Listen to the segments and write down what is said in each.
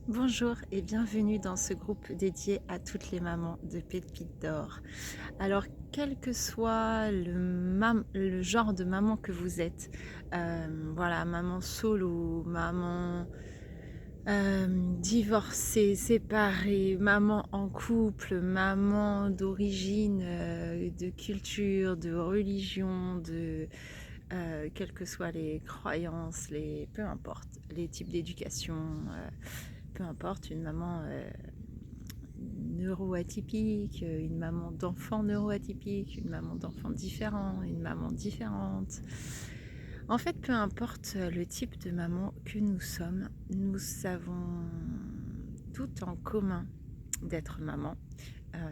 Bonjour et bienvenue dans ce groupe dédié à toutes les mamans de Pépites d'Or. Alors, quel que soit le genre de maman que vous êtes, voilà, maman solo, maman divorcée, séparée, maman en couple, maman d'origine, de culture, de religion, quelles que soient les croyances, peu importe, les types d'éducation, peu importe, une maman neuroatypique, une maman d'enfants neuroatypique, une maman d'enfants différents, une maman différente. En fait, peu importe le type de maman que nous sommes, nous avons tout en commun d'être maman,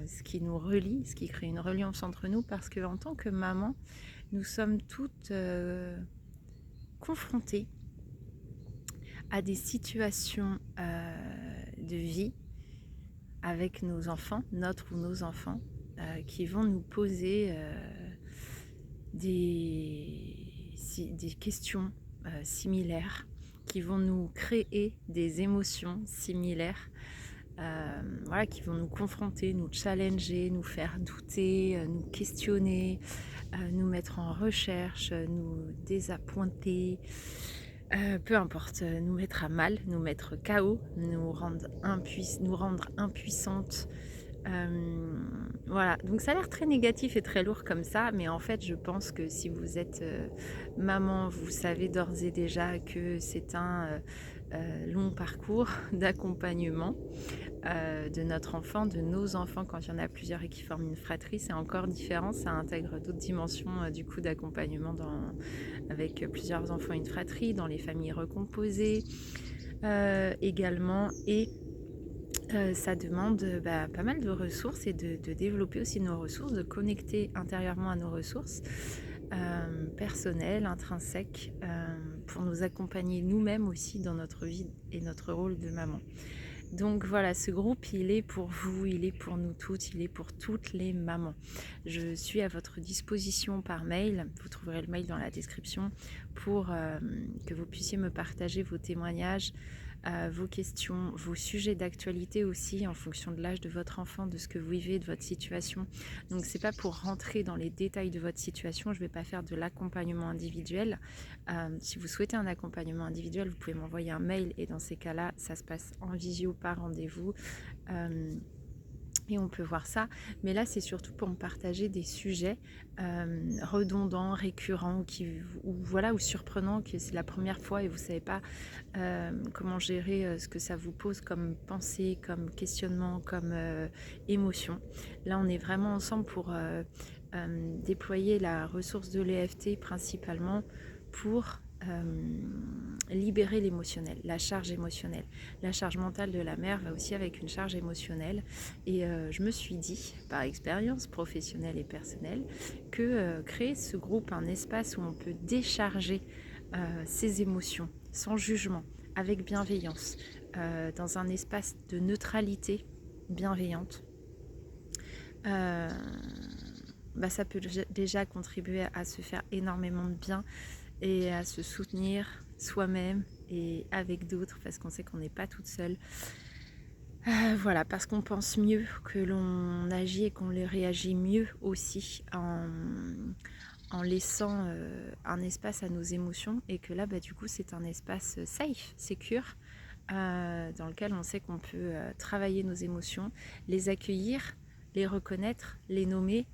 ce qui nous relie, ce qui crée une reliance entre nous, parce qu'en tant que maman, nous sommes toutes confrontées à des situations de vie avec nos enfants, notre ou nos enfants, qui vont nous poser des questions similaires, qui vont nous créer des émotions similaires, voilà, qui vont nous confronter, nous challenger, nous faire douter, nous questionner, nous mettre en recherche, nous désappointer, peu importe, nous mettre à mal, nous mettre KO, nous rendre impuissantes. Voilà, donc ça a l'air très négatif et très lourd comme ça, mais en fait je pense que si vous êtes maman, vous savez d'ores et déjà que c'est un long parcours d'accompagnement de notre enfant, de nos enfants quand il y en a plusieurs et qui forment une fratrie. C'est encore différent, ça intègre d'autres dimensions du coup d'accompagnement avec plusieurs enfants et une fratrie, dans les familles recomposées également. Et ça demande pas mal de ressources et de développer aussi nos ressources, de connecter intérieurement à nos ressources personnelles, intrinsèques, pour nous accompagner nous-mêmes aussi dans notre vie et notre rôle de maman. Donc voilà, ce groupe, il est pour vous, il est pour nous toutes, il est pour toutes les mamans. Je suis à votre disposition par mail, vous trouverez le mail dans la description, pour que vous puissiez me partager vos témoignages, vos questions, vos sujets d'actualité aussi en fonction de l'âge de votre enfant, de ce que vous vivez, de votre situation. Donc c'est pas pour rentrer dans les détails de votre situation, je ne vais pas faire de l'accompagnement individuel. Si vous souhaitez un accompagnement individuel, vous pouvez m'envoyer un mail et dans ces cas-là, ça se passe en visio par rendez-vous. Et on peut voir ça, mais là c'est surtout pour me partager des sujets redondants, récurrents, ou surprenants, que c'est la première fois et vous ne savez pas comment gérer ce que ça vous pose comme pensée, comme questionnement, comme émotion. Là on est vraiment ensemble pour déployer la ressource de l'EFT principalement pour libérer l'émotionnel, la charge émotionnelle. La charge mentale de la mère va aussi avec une charge émotionnelle. Et je me suis dit, par expérience professionnelle et personnelle, que créer ce groupe, un espace où on peut décharger ses émotions sans jugement, avec bienveillance, dans un espace de neutralité bienveillante, ça peut déjà contribuer à se faire énormément de bien et à se soutenir soi-même et avec d'autres, parce qu'on sait qu'on n'est pas toute seule. Voilà, parce qu'on pense mieux, que l'on agit et qu'on les réagit mieux aussi en laissant un espace à nos émotions, et que là, du coup, c'est un espace safe, secure, dans lequel on sait qu'on peut travailler nos émotions, les accueillir, les reconnaître, les nommer,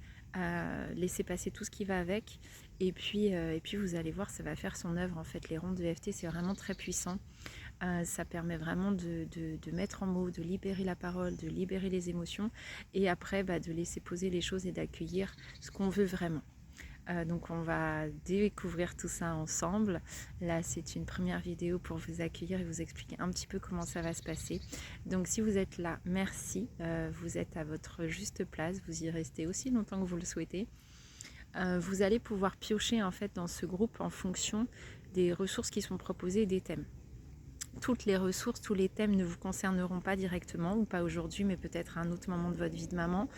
laisser passer tout ce qui va avec, et puis vous allez voir, ça va faire son œuvre en fait. Les rondes de EFT, c'est vraiment très puissant. Ça permet vraiment de mettre en mots, de libérer la parole, de libérer les émotions, et après de laisser poser les choses et d'accueillir ce qu'on veut vraiment. Donc on va découvrir tout ça ensemble. Là c'est une première vidéo pour vous accueillir et vous expliquer un petit peu comment ça va se passer. Donc si vous êtes là, merci, vous êtes à votre juste place, vous y restez aussi longtemps que vous le souhaitez. Vous allez pouvoir piocher en fait dans ce groupe en fonction des ressources qui sont proposées et des thèmes. toutes les ressources, tous les thèmes ne vous concerneront pas directement, ou pas aujourd'hui, mais peut-être à un autre moment de votre vie de maman.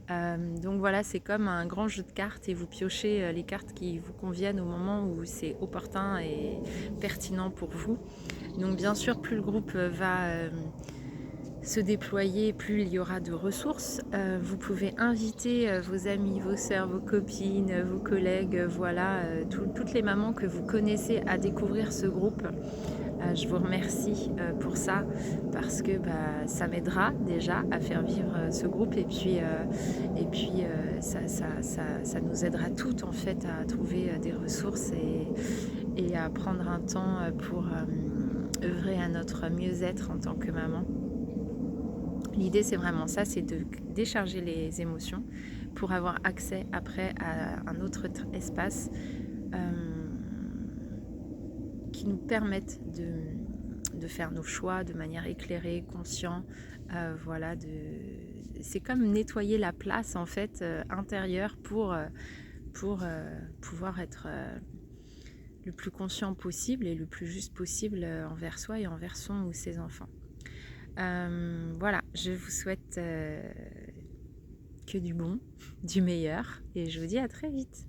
Donc voilà, c'est comme un grand jeu de cartes et vous piochez les cartes qui vous conviennent au moment où c'est opportun et pertinent pour vous. Donc bien sûr, plus le groupe va se déployer, plus il y aura de ressources. Vous pouvez inviter vos amis, vos sœurs, vos copines, vos collègues, voilà, toutes les mamans que vous connaissez à découvrir ce groupe. Je vous remercie pour ça parce que ça m'aidera déjà à faire vivre ce groupe et puis, ça nous aidera toutes en fait à trouver des ressources et à prendre un temps pour œuvrer à notre mieux-être en tant que maman. L'idée c'est vraiment ça, c'est de décharger les émotions pour avoir accès après à un autre espace qui nous permette de faire nos choix de manière éclairée, conscient. Voilà, c'est comme nettoyer la place en fait intérieure pour pouvoir être le plus conscient possible et le plus juste possible envers soi et envers son ou ses enfants. Voilà, je vous souhaite que du bon, du meilleur et je vous dis à très vite.